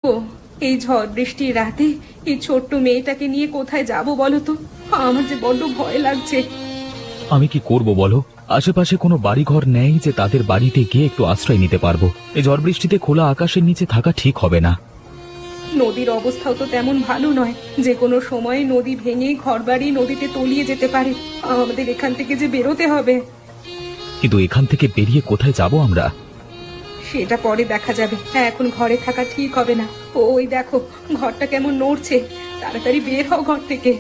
ও এই ঝড় বৃষ্টির রাতে এই ছোট্ট মেয়েটাকে নিয়ে কোথায় যাব বলো তো? আমার যে বড্ড ভয় লাগছে। আমি কি করব বলো? আশেপাশে কোনো বাড়িঘর নেই যে তাদের বাড়িতে গিয়ে একটু আশ্রয় নিতে পারবো। এই ঝড় বৃষ্টিতে খোলা আকাশের নিচে থাকা ঠিক হবে না। নদীর অবস্থাও তো তেমন ভালো নয়, যে কোনো সময় নদী ভেঙে ঘরবাড়ি নদীতে তলিয়ে যেতে পারে। আমাদের এখান থেকে যে বেরোতে হবে। কিন্তু এখান থেকে বেরিয়ে কোথায় যাব আমরা? সেটা পরে দেখা যাবে, হ্যাঁ এখন ঘরে থাকা ঠিক হবে না। ওই দেখো ঘরটা কেমন নড়ছে, তাড়াতাড়ি বের হও ঘর থেকে।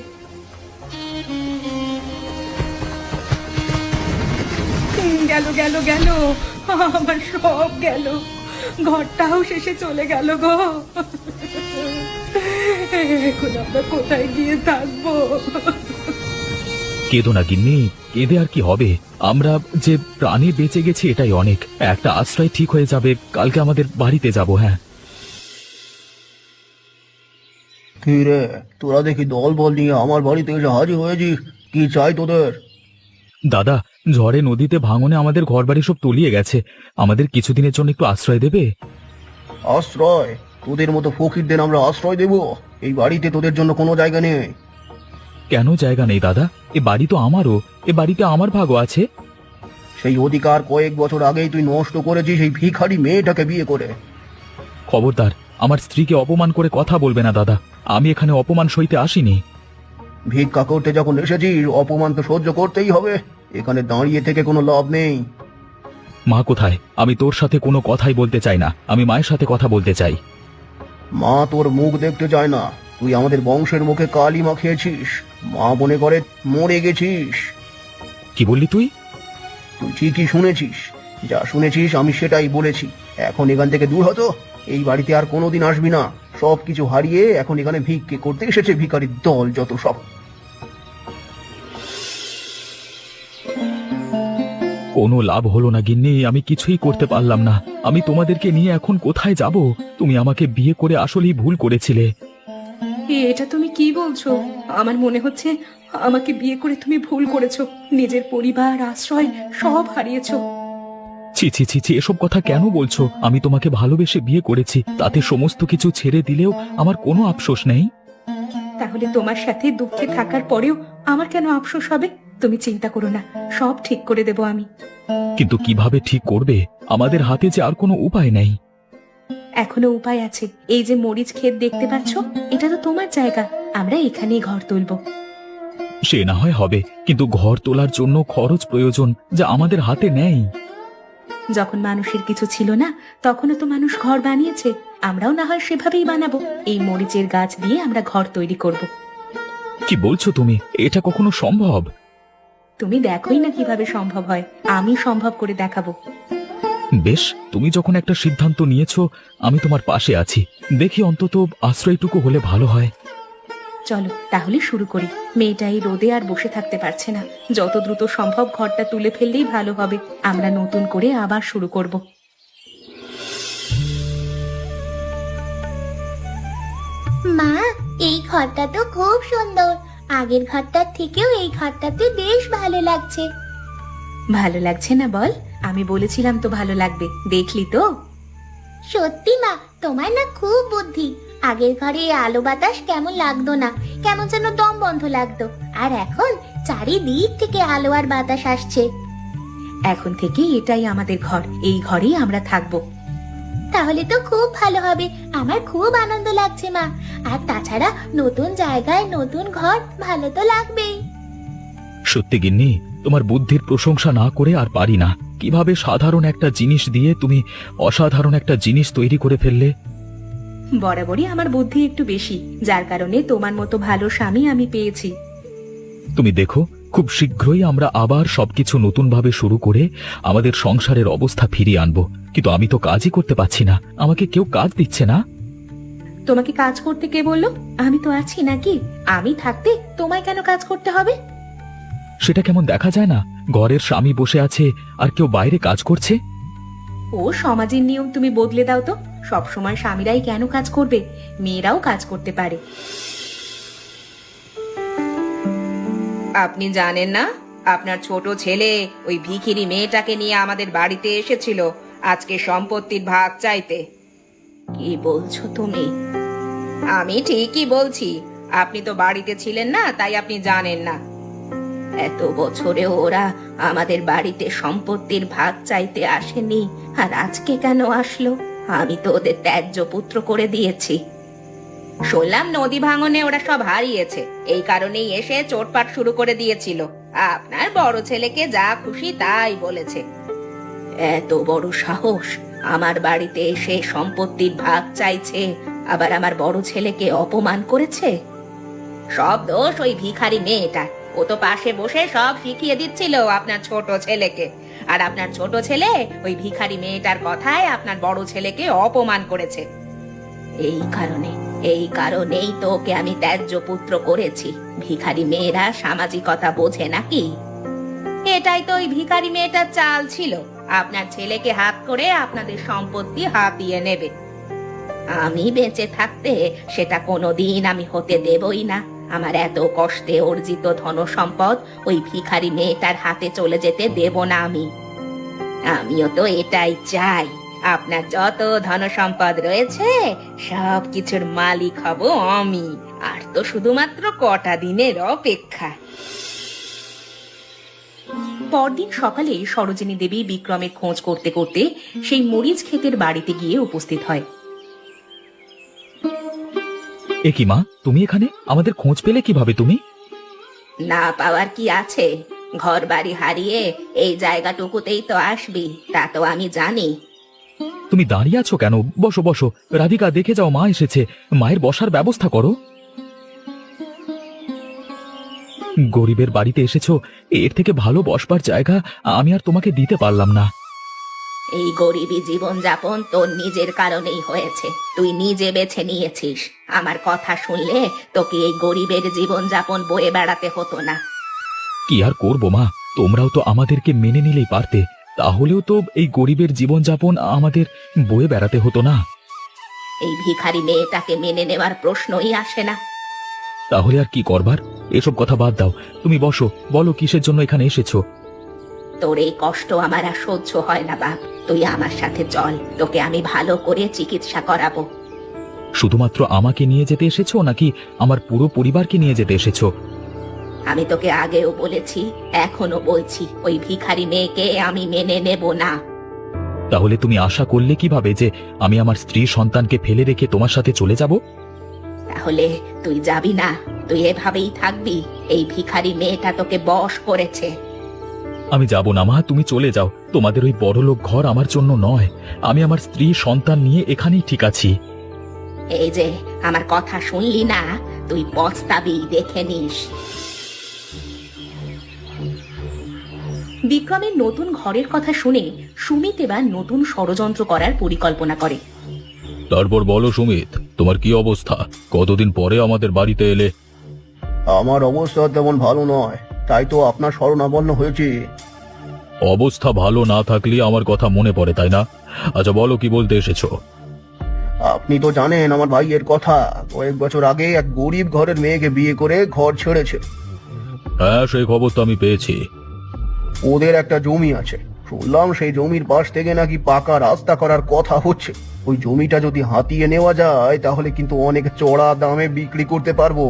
গেল গেল গেল, আমার সব গেল, ঘরটাও শেষে চলে গেল গো। এখন আমরা কোথায় গিয়ে থাকবো? কেঁদো না গিন্নি, কেঁদে আর কি হবে? আমরা যে প্রাণে বেঁচে গেছি এটাই অনেক। একটা আশ্রয় ঠিক হয়ে যাবে, কালকে আমাদের বাড়িতে যাব। হ্যাঁ কি রে, তোরা দেখি দল বল নিয়ে আমার বাড়িতে এসে হাজির হয়েছিস। কি চাই তোদের? দাদা, ঝড়ে নদীতে ভাঙনে আমাদের ঘরবাড়ি সব তলিয়ে গেছে। আমাদের কিছুদিনের জন্য একটু আশ্রয় দেবে? আশ্রয়? তোদের মতো ফকিরদের আমরা আশ্রয় দেব? এই বাড়িতে তোদের জন্য কোনো জায়গা নেই। কেন জায়গা নেই দাদা? এ বাড়ি তো আমারও, এ বাড়িতে আমার ভাগও আছে। সেই অধিকার কয়েক বছর আগেই তুই নষ্ট করেছিস এই ভিখারি মেয়েটাকে বিয়ে করে। খবরদার, আমার স্ত্রীকে অপমান করে কথা বলবে না দাদা। আমি এখানে অপমান সইতে আসিনি। ভিক্ষা করতে যখন এসেছিস অপমান তো সহ্য করতেই হবে। এখানে দাঁড়িয়ে থেকে কোনো লাভ নেই। মা কোথায়? আমি তোর সাথে কোনো কথাই বলতে চাই না, আমি মায়ের সাথে কথা বলতে চাই। মা তোর মুখ দেখতে চায় না। তুই আমাদের বংশের মুখে কালি মাখিয়েছিস। মা মনে করে মরে গেছিস। কি বললি তুই? তুই ঠিকই শুনেছিস, যা শুনেছিস আমি সেটাই বলেছি। এখন এখান থেকে দূর হতো, এই বাড়িতে আর কোনোদিন আসবি না। সবকিছু হারিয়ে এখন এখানে ভিক্ষে করতে এসেছে ভিখারির দল যত সব। কোনো লাভ হলো না গিন্নি, আমি কিছুই করতে পারলাম না। আমি তোমাদেরকে নিয়ে এখন কোথায় যাব? তুমি আমাকে বিয়ে করে আসলেই ভুল করেছিলে। এটা তুমি কি বলছো? আমার মনে হচ্ছে আমাকে বিয়ে করে তুমি ভুল করেছো, নিজের পরিবার আশ্রয় সব হারিয়েছো। ছি ছি ছি ছি, এসব কথা কেন বলছো? আমি তোমাকে ভালোবেসে বিয়ে করেছি, তাতে সমস্ত কিছু ছেড়ে দিলেও আমার কোনো আফসোস নেই। তাহলে তোমার সাথে দুঃখে থাকার পরেও আমার কেন আফসোস হবে? তুমি চিন্তা করো না, সব ঠিক করে দেব আমি। কিন্তু কিভাবে ঠিক করবে? আমাদের হাতে যে আর কোনো উপায় নেই। এখনো উপায় আছে। এই যে মরিচ ক্ষেত দেখতে পাচ্ছ, এটা তো তোমার জায়গা, আমরা এখানেই ঘর তুলবো। সে না হয় হবে, কিন্তু ঘর তোলার জন্য খরচ প্রয়োজন, যা আমাদের হাতে নেই। যখন মানুষের কিছু ছিল না তখনও তো মানুষ ঘর বানিয়েছে, আমরাও না হয় সেভাবেই বানাবো। এই মরিচের গাছ দিয়ে আমরা ঘর তৈরি করব। কি বলছো তুমি? এটা কখনো সম্ভব? তুমি দেখোই না কিভাবে সম্ভব হয়, আমি সম্ভব করে দেখাবো। বেশ, তুমি যখন একটা সিদ্ধান্ত নিয়েছো, আমি তোমার পাশে আছি। দেখি অন্তত আশ্রয়টুকু হলে ভালো হয়। চলো তাহলে শুরু করি। মেয়েটা এই রোদে আর বসে থাকতে পারছে না, যত দ্রুত সম্ভব ঘরটা তুলে ফেললেই ভালো হবে। আমরা নতুন করে আবার শুরু করব। মা, এই ঘরটা তো খুব সুন্দর। আগের ঘরটার থেকেও এই ঘরটাতে বেশ ভালো লাগছে। ভালো লাগছে না বল? আমি বলেছিলাম তো ভালো লাগবে, দেখলি তো। সত্যি মা, তোমার না খুব বুদ্ধি। আগের ঘরে আলো বাতাস কেমন লাগতো না, কেমন যেন দম বন্ধ লাগতো। আর এখন চারিদিক থেকে আলো আর বাতাস আসছে। এখন থেকে এটাই আমাদের ঘর, এই ঘরেই আমরা থাকবো। তাহলে তো খুব ভালো হবে। আমার খুব আনন্দ লাগছে মা। আর তাছাড়া নতুন জায়গায় নতুন ঘর, ভালো তো লাগবেই। সত্যি গিন্নি, তোমার বুদ্ধির প্রশংসা না করে আর পারি না। কিভাবে সাধারণ একটা জিনিস দিয়ে তুমি অসাধারণ একটা জিনিস তৈরি করে ফেললে। বরাবরই আমার বুদ্ধি একটু বেশি, যার কারণে তোমার মতো ভালো স্বামী আমি পেয়েছি। তুমি দেখো, খুব শীঘ্রই আমরা আবার সবকিছু নতুনভাবে শুরু করে আমাদের সংসারের অবস্থা ফিরিয়ে আনবো। কিন্তু আমি তো কাজই করতে পারছি না, আমাকে কেউ কাজ দিচ্ছে না। তোমাকে কাজ করতে কে বললো? আমি তো আছি নাকি? আমি থাকতে তোমায় কেন কাজ করতে হবে? সেটা কেমন দেখা যায় না? ঘরের স্বামী বসে আছে আর কেউ বাইরে কাজ করছে। ও সমাজের নিয়ম তুমি বদলে দাও তো। সব সময় স্বামীরাই কেন কাজ করবে? মেয়েরাও কাজ করতে পারে। আপনি জানেন না, আপনার ছোট ছেলে ওই ভিখিরি মেয়েটাকে নিয়ে আমাদের বাড়িতে এসেছিল আজকে সম্পত্তির ভাগ চাইতে। কি বলছো তুমি? আমি ঠিকই বলছি। আপনি তো বাড়িতে ছিলেন না, তাই আপনি জানেন না। এত বছরে ওরা আমাদের বাড়িতে সম্পত্তির ভাগ চাইতে আসেনি, আর আজকে কেন আসলো? আমি তো ওদের ত্যায্য পুত্র করে দিয়েছি। শুনলাম নদী ভাঙনে ওরা সব হারিয়েছে, এই কারণেই এসে চোটপাট শুরু করে দিয়েছিল। আপনার বড় ছেলেকে যা খুশি তাই বলেছে। এত বড় সাহস, আমার বাড়িতে এসে সম্পত্তির ভাগ চাইছে, আবার আমার বড় ছেলেকে অপমান করেছে। সব দোষ ওই ভিখারি মেয়েটা। ও তো পাশে বসে সব শিখিয়ে দিচ্ছিল আপনার ছোট ছেলেকে, আর আপনার ছোট ছেলে ওই ভিখারি মেয়েটার কথায় আপনার বড় ছেলেকে অপমান করেছে। এই কারণেই তো ওকে আমি ত্যায্য পুত্র করেছি। ভিখারি মেয়েরা সামাজিকতা বোঝে নাকি? এটাই তো ওই ভিখারি মেয়েটার চাল ছিল, আপনার ছেলেকে হাত করে আপনাদের সম্পত্তি হাতিয়ে নেবে। আমি বেঁচে থাকতে সেটা কোনোদিন আমি হতে দেবই না। আমার এত কষ্টে অর্জিত ধন সম্পদ ওই ভিখারি মেয়েটার হাতে চলে যেতে দেব না আমি। আমিও তো এটাই চাই, আপনার যত ধন সম্পদ রয়েছে সব কিছুর মালিক হব আমি। আর তো শুধুমাত্র কটা দিনের অপেক্ষা। পরদিন সকালে সরোজিনী দেবী বিক্রমের খোঁজ করতে করতে সেই মরিচ ক্ষেতের বাড়িতে গিয়ে উপস্থিত হয়। এ কি মা, তুমি এখানে? আমাদের খোঁজ পেলে কিভাবে তুমি? না পাওয়ার কি আছে? ঘর বাড়ি হারিয়ে এই জায়গাটুকুতেই তো আসবি, তা তো আমি জানি। তুমি দাঁড়িয়ে আছো কেন? বসো বসো। রাধিকা, দেখে যাও, মা এসেছে। মায়ের বসার ব্যবস্থা করো। গরিবের বাড়িতে এসেছো, এর থেকে ভালো বসবার জায়গা আমি আর তোমাকে দিতে পারলাম না। এই গরিবী জীবনযাপন তোর নিজের কারণেই হয়েছে, তুই নিজে বেছে নিয়েছিস। আমার কথা শুনলে তোকে এই গরিবের জীবনযাপন বয়ে বেড়াতে হতো না। কি আর করবো মা, তোমরাও তো আমাদেরকে মেনে নিলেই পারতে। তাহলেও তো এই গরিবের জীবনযাপন আমাদের বয়ে বেড়াতে হতো না। এই ভিখারি মেয়েটাকে মেনে নেওয়ার প্রশ্নই আসে না। তাহলে আর কি করবার? এসব কথা বাদ দাও, তুমি বসো। বলো, কিসের জন্য এখানে এসেছো? তোর এই কষ্ট আমার আর সহ্য হয় না বাপ। তুই আমার সাথে চল, তোকে আমি ভালো করে চিকিৎসা করাবো। শুধুমাত্র আমাকে নিয়ে যেতে এসেছো নাকি আমার পুরো পরিবারকে নিয়ে যেতে এসেছো? আমি তোকে আগেও বলেছি, এখনো বলছি, ওই ভিখারি মেয়েকে আমি মেনে নেব না। তাহলে তুমি আশা করলে কিভাবে যে আমি আমার স্ত্রী সন্তানকে ফেলে রেখে তোমার সাথে চলে যাব? তাহলে তুই যাবি না? তুই এভাবেই থাকবি? এই ভিখারি মেয়েটা তোকে বশ করেছে। আমি যাব না মা, তুমি চলে যাও। তোমাদের ওই বড়লোক ঘর আমার জন্য নয়। আমি আমার স্ত্রী সন্তান নিয়ে এখানেই ঠিক আছি। এই যে আমার কথা শুনলি না? তুই পস্তাবি, দেখে নিস। বিক্রমের নতুন ঘরের কথা শুনে সুমিত এবার নতুন ষড়যন্ত্র করার পরিকল্পনা করে। তারপর বলো সুমিত, তোমার কি অবস্থা? কতদিন পরে আমাদের বাড়িতে এলে? আমার অবস্থা তেমন ভালো নয়, তাই তো আপনার শরণাপন্ন হয়েছি। অবস্থা ভালো না থাকলে আমার কথা মনে পড়ে, তাই না? আচ্ছা বলো, কি বলতে এসেছো? আপনি তো জানেন আমার ভাইয়ের কথা, কয়েক বছর আগে এক গরিব ঘরের মেয়েকে বিয়ে করে ঘর ছেড়েছে। হ্যাঁ, সেই খবর তো আমি পেয়েছি। ওদের একটা জমি আছে, শুনলাম সেই জমির পাশ থেকে নাকি পাকা রাস্তা করার কথা হচ্ছে। ওই জমিটা যদি হাতিয়ে নেওয়া যায় তাহলে কিন্তু অনেক চড়া দামে বিক্রি করতে পারবো।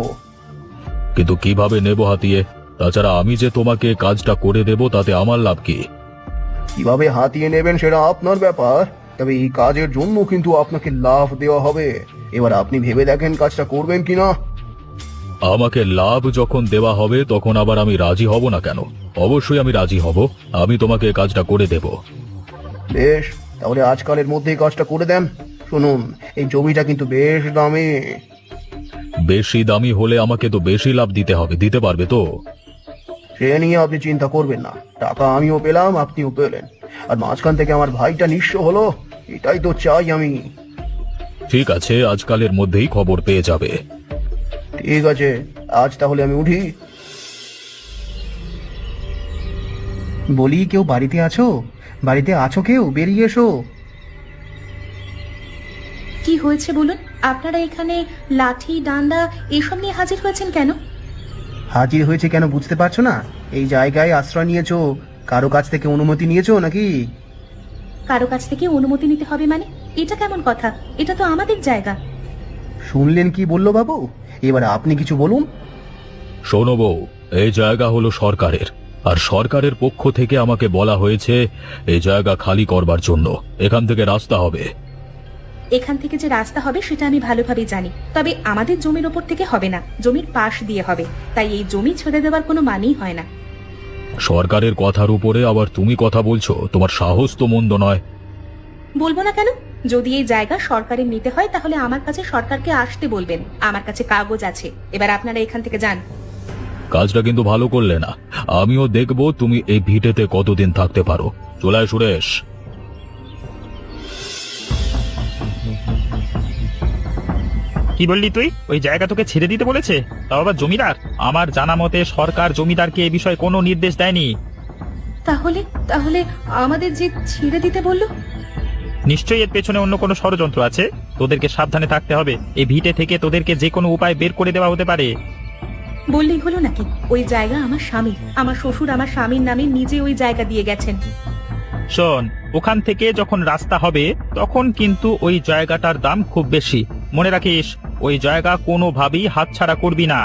কিন্তু কিভাবে নেব হাতিয়ে? তাছাড়া আমি যে তোমাকে কাজটা করে দেব তাতে আমার লাভ কি? কিভাবে হাতিয়ে নেবেন সেটা আপনার ব্যাপার, তবে এই কাজের জন্য কিন্তু আপনাকে লাভ দেওয়া হবে। এবার আপনি ভেবে দেখেন কাজটা করবেন কিনা। আমাকে লাভ যখন দেওয়া হবে তখন আবার আমি রাজি হব না কেন? অবশ্যই আমি রাজি হব। আমি তোমাকে কাজটা করে দেব। বেশ, তাহলে আজকালের মধ্যেই কাজটা করে দেন। শুনুন, এই জমিটা কিন্তু বেশ দামি। বেশি দামি হলে আমাকে তো বেশি লাভ দিতে হবে, দিতে পারবে তো? সে নিয়ে আপনি চিন্তা করবেন না, টাকা আমিও পেলাম, আপনিও পেলেন, আর মাঝখান থেকে আমার ভাইটা নিঃস্ব হলো, এটাই তো চাই আমি। ঠিক আছে, আজকালের মধ্যেই খবর পেয়ে যাবে। ঠিক আছে, আজ তাহলে আমি উঠি। বলি, কেউ বাড়িতে আছো? বাড়িতে আছো কেউ? বেরিয়ে এসো। কি হয়েছে বলুন? আপনারা এখানে লাঠি ডান্ডা এসব নিয়ে হাজির হয়েছেন কেন? হাজির হয়েছে কেন বুঝতে পারছো না? এই জায়গায় আশ্রয় নিয়েছো, কারো কাছ থেকে অনুমতি নিয়েছো নাকি? কারো কাছ থেকে অনুমতি নিতে হবে মানে? এটা কেমন কথা? এটা তো আমাদের জায়গা। শুনলেন কি বললো বাবু? এবার আপনি কিছু বলুন। শোনো বউ, এই জায়গা হলো সরকারের, আর সরকারের পক্ষ থেকে আমাকে বলা হয়েছে এই জায়গা খালি করবার জন্য। এখান থেকে রাস্তা হবে। এখান থেকে যে রাস্তা হবে সেটা আমি ভালোভাবে জানি, তবে আমাদের জমির ওপর থেকে হবে না, জমির পাশ দিয়ে হবে। তাই এই জমি ছেড়ে দেওয়ার কোনো মানেই হয় না। সরকারের কথার উপরে আবার তুমি কথা বলছো? তোমার সাহস তো মন্দ নয়। বলবো না কেন? যদি এই জায়গা সরকারের নিতে হয় তাহলে আমার কাছে সরকারকে আসতে বলবেন। আমার কাছে কাগজ আছে। এবার আপনারা এখান থেকে যান। কাজটা কিন্তু ভালো করলে না। আমিও দেখবো তুমি এই ভিটেতে কতদিন থাকতে পারো। চলে আয় সুরেশ। কি বললি তুই? ওই জায়গা তোকে ছেড়ে দিতে বলেছে? তাও আবার জমিদার? আমার জানা মতে সরকার জমিদারকে এ বিষয়ে কোনো নির্দেশ দেয়নি। তাহলে তাহলে আমাদের যে ছেড়ে দিতে বললো? নিশ্চয়ই এর পেছনে অন্য কোনো ষড়যন্ত্র আছে। তোদেরকে সাবধানে থাকতে হবে। এই ভিটে থেকে তোদেরকে যে কোনো উপায় বের করে দেওয়া হতে পারে। বললেই হলো নাকি? ওই জায়গা আমার স্বামী, আমার শ্বশুর আমার স্বামীর নামে নিজে ওই জায়গা দিয়ে গেছেন। শোন, ওখান থেকে যখন রাস্তা হবে তখন কিন্তু ওই জায়গাটার দাম খুব বেশি। মনে রাখিস, ওই জায়গা কোনোভাবেই হাতছাড়া করবি না।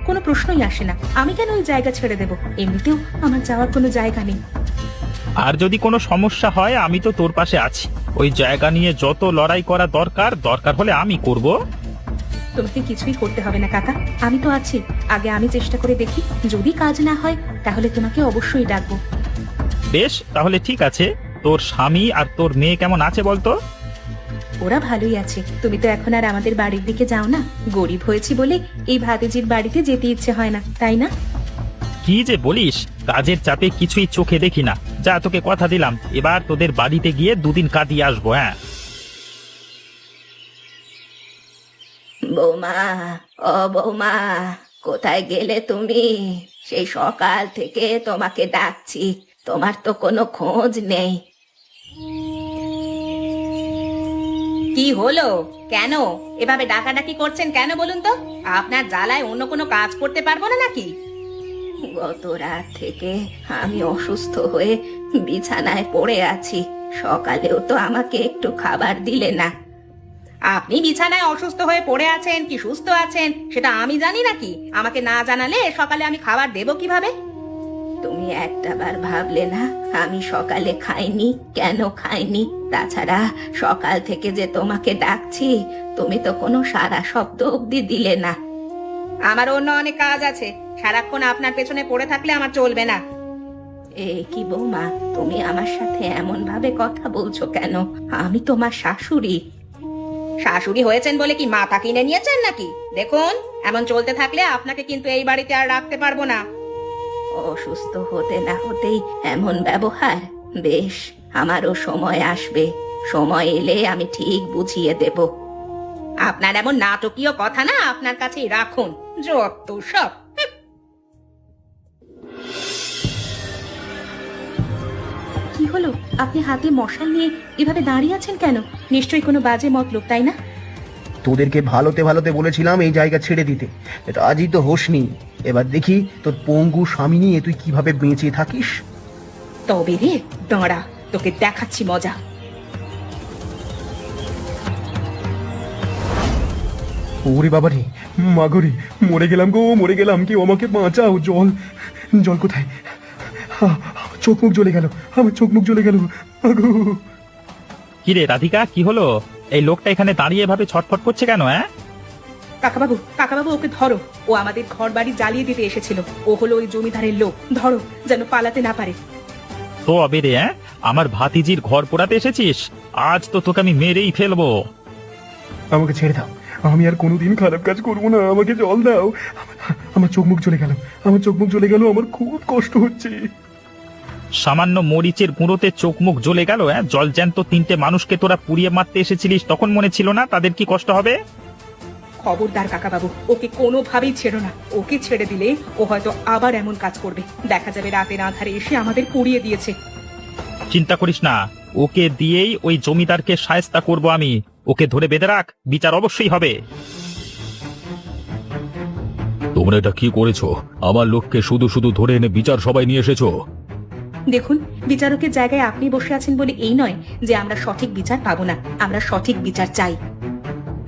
কোনো প্রশ্নই আসে না। আমি কেন ওই জায়গা ছেড়ে দেব? এমনিতেও আমার যাওয়ার কোনো জায়গা নেই। আর যদি কোনো সমস্যা হয় আমি তো তোর পাশে আছি। ওই জায়গা নিয়ে যত লড়াই করা দরকার হলে আমি করব। তোমাকে কিছুই করতে হবে না কাকা, আমি তো আছি। আগে আমি চেষ্টা করে দেখি, যদি কাজ না হয় তাহলে তোমাকে অবশ্যই ডাকবো। বেশ, তাহলে ঠিক আছে। তোর স্বামী আর তোর মেয়ে কেমন আছে বলতো? ওরা ভালোই আছে। তুমি তো এখন আর আমাদের বাড়ির দিকে যাও না। গরিব হয়েছি বলে এই ভাতিজির বাড়িতে যেতে ইচ্ছে হয় না, তাই না? কি যে বলিস, কাজের চাপে কিছুই চোখে দেখি না। যা, তোকে কথা দিলাম, এবার তোদের বাড়িতে গিয়ে দুদিন কাটিয়ে আসবো। হ্যাঁ বৌমা, ও বৌমা, কোথায় গেলে তুমি? সেই সকাল থেকে তোমাকে ডাকছি, তোমার তো কোনো খোঁজ নেই। কি হলো? কেন এভাবে ডাকাডাকি করছেন কেন বলুন তো? আপনার জ্বালায় অন্য কোনো কাজ করতে পারবো না নাকি? গত রাত থেকে আমি অসুস্থ হয়ে বিছানায় পড়ে আছি। সকালেও তো আমাকে একটু খাবার দিলে না। আপনি বিছানায় অসুস্থ হয়ে পড়ে আছেন কি সুস্থ আছেন সেটা আমি জানি নাকি? আমাকে না জানালে সকালে আমি খাবার দেব কিভাবে? তুমি একটাবার ভাবলে না আমি সকালে খাইনি? কেন খাইনি? তাছাড়া সকাল থেকে যে তোমাকে ডাকছি তুমি তো কোনো সারা শব্দ অব্দি দিলে না। আমার অন্য অনেক কাজ আছে, সারাক্ষণ আপনার পেছনে পড়ে থাকলে আমার চলবে না। এ কি বৌমা, তুমি আমার সাথে এমন ভাবে কথা বলছো কেন? আমি তোমার শাশুড়ি। শাশুড়ি হয়েছেন বলে কি মাথা কিনে নিয়েছেন নাকি? দেখুন, এমন চলতে থাকলে আপনাকে কিন্তু এই বাড়িতে আর রাখতে পারবো না। অসুস্থ হতে না হতেই এমন ব্যবহার? বেশ, আমারও সময় আসবে। সময় এলে আমি ঠিক বুঝিয়ে দেব। আপনার এমন নাটকীয় কথা না আপনার কাছেই রাখুন, যত সব। কি হলো? আপনি হাতে মশাল নিয়ে এভাবে দাঁড়িয়ে আছেন কেন? নিশ্চয়ই কোনো বাজে মতলব, তাই না? তোদেরকে ভালোতে ভালোতে বলেছিলাম এই জায়গা ছেড়ে দিতে, এটা আজই তো হোসনি। এবার দেখি তোর পঙ্গু স্বামী নিয়ে তুই কিভাবে বেঁচে থাকিস। তবে রে, দাঁড়া, তোকে দেখাচ্ছি মজা। ওরে বাবারে, মাগরে, মরে গেলাম গো, মরে গেলাম। কেউ আমাকে বাঁচাও। জল, জল কোথায়? আমার চোখ মুখ জ্বলে গেল, আমার চোখ মুখ জ্বলে গেল। আগো, কি রে রাধিকা, কি হলো? এই লোকটা এখানে দাঁড়িয়ে এভাবে ছটফট করছে কেন? হ্যাঁ কাকাবাবু, কাকাবাবু, ওকে ধরো। ও আমাদের ঘর বাড়ি জ্বালিয়ে দিতে এসেছিল। ও হলো ওই জমিদারের লোক। ধরো, যেন পালাতে না পারে। তো অবে রে, আমার ভাতিজির ঘর পোড়াতে এসেছিস? আজ তো তোকে আমি মেরেই ফেলবো। আমাকে ছেড়ে দাও, আমি আর কোনোদিন খারাপ কাজ করবো না। আমাকে জল দাও। আমার চোখ মুখ জ্বলে গেল, আমার চোখ মুখ জ্বলে গেল। আমার খুব কষ্ট হচ্ছে। সামান্য মরিচের গুঁড়োতে চোখ মুখ জ্বলে গেল? হ্যাঁ, জল জ্যান্ত তিনটে মানুষকে তোরা পুড়িয়ে মারতে এসেছিলিস, তখন মনে ছিল না তাদের কি কষ্ট হবে? খবরদার কাকাবাবু, ওকে কোনোভাবেই ছেড়ো না। ওকে ছেড়ে দিলে ও হয়তো আবার এমন কাজ করবে। দেখা যাবে রাতের আঁধারে এসে আমাদের পুড়িয়ে দিয়েছে। চিন্তা করিস না, ওকে দিয়েই ওই জমিদারকে শায়েস্তা করব আমি। ওকে ধরে বেঁধে রাখ, বিচার অবশ্যই হবে। তোমরা এটা কি করেছো? আমার লোককে শুধু শুধু ধরে এনে বিচার সবাই নিয়ে এসেছো। দেখুন, বিচারকের জায়গায় আপনি বসে আছেন বলে এই নয় যে আমরা সঠিক বিচার পাবো না, আমরা সঠিক বিচার চাই।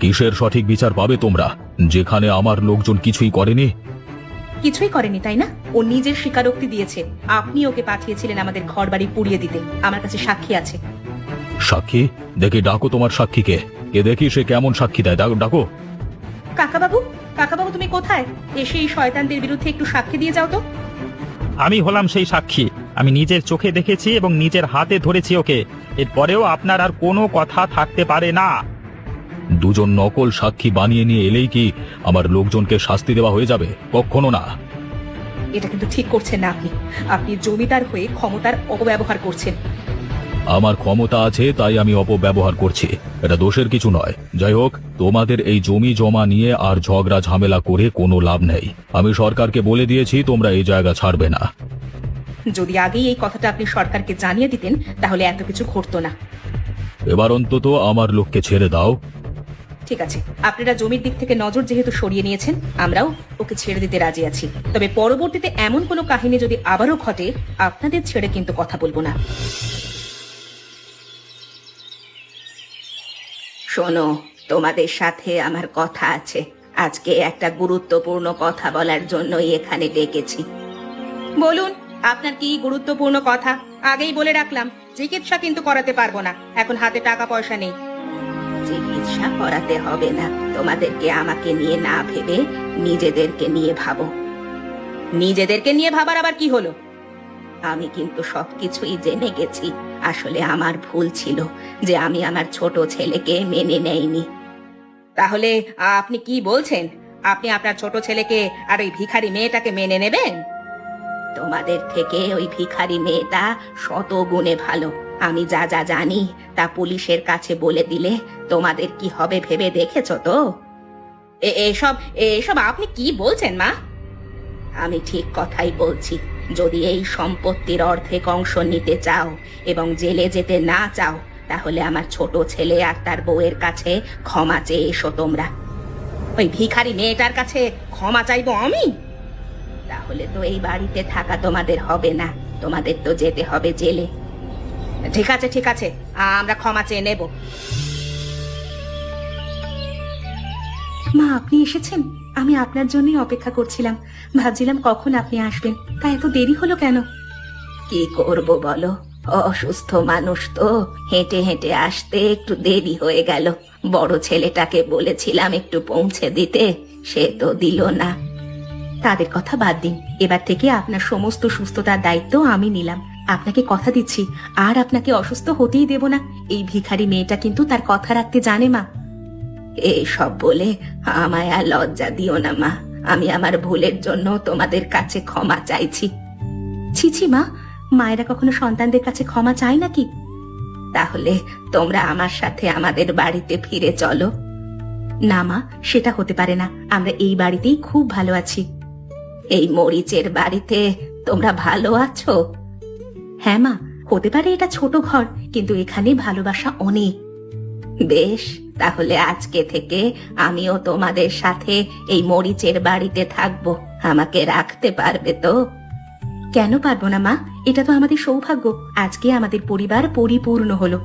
কিসের সঠিক বিচার পাবে তোমরা, যেখানে আমার লোকজন কিছুই করেনি? কিছুই করেনি তাই না? ও নিজের স্বীকারোক্তি দিয়েছে আপনি ওকে পাঠিয়েছিলেন আমাদের ঘর বাড়ি পুড়িয়ে দিতে। আমার কাছে সাক্ষী আছে। সাক্ষী? দেখি ডাকো তোমার সাক্ষীকে। কে দেখি সে কেমন সাক্ষী দেয়, ডাকো। কাকাবাবু, কাকাবাবু তুমি কোথায়? এসে এই শয়তানদের বিরুদ্ধে একটু সাক্ষী দিয়ে যাও তো। আমি হলাম সেই সাক্ষী। আমি নিজের চোখে দেখেছি এবং নিজের হাতে ধরেছি ওকে। এরপরেও আপনার আর কোনো কথা থাকতে পারে না। দুজন নকল সাক্ষী বানিয়ে নিয়ে এলেই কি আমার লোকজনকে শাস্তি দেওয়া হয়ে যাবে? কখনো না। এটা কিন্তু ঠিক করছেন না আপনি। আপনি জমিদার হয়ে ক্ষমতার অপব্যবহার করছেন। আমার ক্ষমতা আছে তাই আমি অপব্যবহার করছি, এটা দোষের কিছু নয়। যাই হোক, তোমাদের এই জমি জমা নিয়ে আর ঝগড়া ঝামেলা করে কোনো লাভ নেই। আমি সরকারকে বলে দিয়েছি তোমরা এই জায়গা ছাড়বে না। যদি আগেই এই কথাটা আপনি সরকারকে জানিয়ে দিতেন তাহলে এত কিছু ঘটতো না। এবার অন্তত আমার লোককে ছেড়ে দাও। ঠিক আছে, আপনারা জমির দিক থেকে নজর যেহেতু সরিয়ে নিয়েছেন, আমরাও ওকে ছেড়ে দিতে রাজি আছি। তবে পরবর্তীতে এমন কোনো কাহিনী যদি আবারও ঘটে, আপনাদের ছেড়ে কিন্তু কথা বলবো না। শোনো, তোমাদের সাথে আমার কথা আছে। আজকে একটা গুরুত্বপূর্ণ কথা বলার জন্যই এখানে ডেকেছি। বলুন, আপনার কি গুরুত্বপূর্ণ কথা? আগেই বলে রাখলাম, চিকিৎসা কিন্তু করাতে পারবো না, এখন হাতে টাকা পয়সা নেই। চিকিৎসা করাতে হবে না, তোমাদেরকে আমাকে নিয়ে না ভেবে নিজেদেরকে নিয়ে ভাবো। নিজেদেরকে নিয়ে ভাবার আবার কি হলো? আমি কিন্তু সবকিছুই জেনে গেছি। আসলে আমার ভুল ছিল যে আমি আমার ছোট ছেলেকে মেনে নেইনি। তাহলে আপনি কি বলছেন? আপনি আপনার ছোট ছেলেকে আর ওই ভিখারি মেয়েটাকে মেনে নেবেন? তোমাদের থেকে ওই ভিখারি মেয়েটা শত গুণে ভালো। আমি যা যা জানি তা পুলিশের কাছে বলে দিলে তোমাদের কি হবে ভেবে দেখেছো তো? এসব এসব আপনি কি বলছেন মা? আমি ঠিক কথাই বলছি। যদি এই সম্পত্তির অর্ধেক অংশ নিতে চাও এবং জেলে যেতে না চাও, তাহলে আমার ছোট ছেলে আর তার বউয়ের কাছে ক্ষমা চেয়ে এসো তোমরা। ওই ভিখারি মেয়েটার কাছে ক্ষমা চাইবো আমি? তাহলে তো এই বাড়িতে থাকা তোমাদের হবে না, তোমাদের তো যেতে হবে জেলে। ঠিক আছে ঠিক আছে, আমরা ক্ষমা চেয়ে নেব। মা, আপনি এসেছেন? আমি আপনার জন্যই অপেক্ষা করছিলাম। ভাবছিলাম কখন আপনি আসবেন, তা এত দেরি হলো কেন? কি করব বলো, অসুস্থ মানুষ তো, হেঁটে হেঁটে আসতে একটু দেরি হয়ে গেল। বড় ছেলেটাকে বলেছিলাম একটু পৌঁছে দিতে, সে তো দিল না। তাদের কথা বাদ দিন, এবার থেকে আপনার সমস্ত সুস্থতার দায়িত্ব আমি নিলাম। আপনাকে কথা দিচ্ছি, আর আপনাকে অসুস্থ হতেই দেব না। এই ভিখারি মেয়েটা কিন্তু তার কথা রাখতে জানে মা। এসব বলে আমায় আর লজ্জা দিও না মা। আমি আমার ভুলের জন্য তোমাদের কাছে ক্ষমা চাইছি। ছিছি মা, মায়েরা কখনো সন্তানদের কাছে ক্ষমা চায় নাকি? তাহলে তোমরা আমার সাথে আমাদের বাড়িতে ফিরে চলো। না মা, সেটা হতে পারে না। আমরা এই বাড়িতেই খুব ভালো আছি। এই মরিচের বাড়িতে তোমরা ভালো আছো? হ্যাঁ মা, হতে পারে এটা ছোট ঘর, কিন্তু এখানে ভালোবাসা অনেক। বেশ, তাহলে আজকে থেকে আমিও তোমাদের সাথে এই মরিচের বাড়িতে থাকবো। আমাকে রাখতে পারবে তো? কেন পারবো না মা, এটা তো আমাদের সৌভাগ্য। আজকে আমাদের পরিবার পরিপূর্ণ হলো।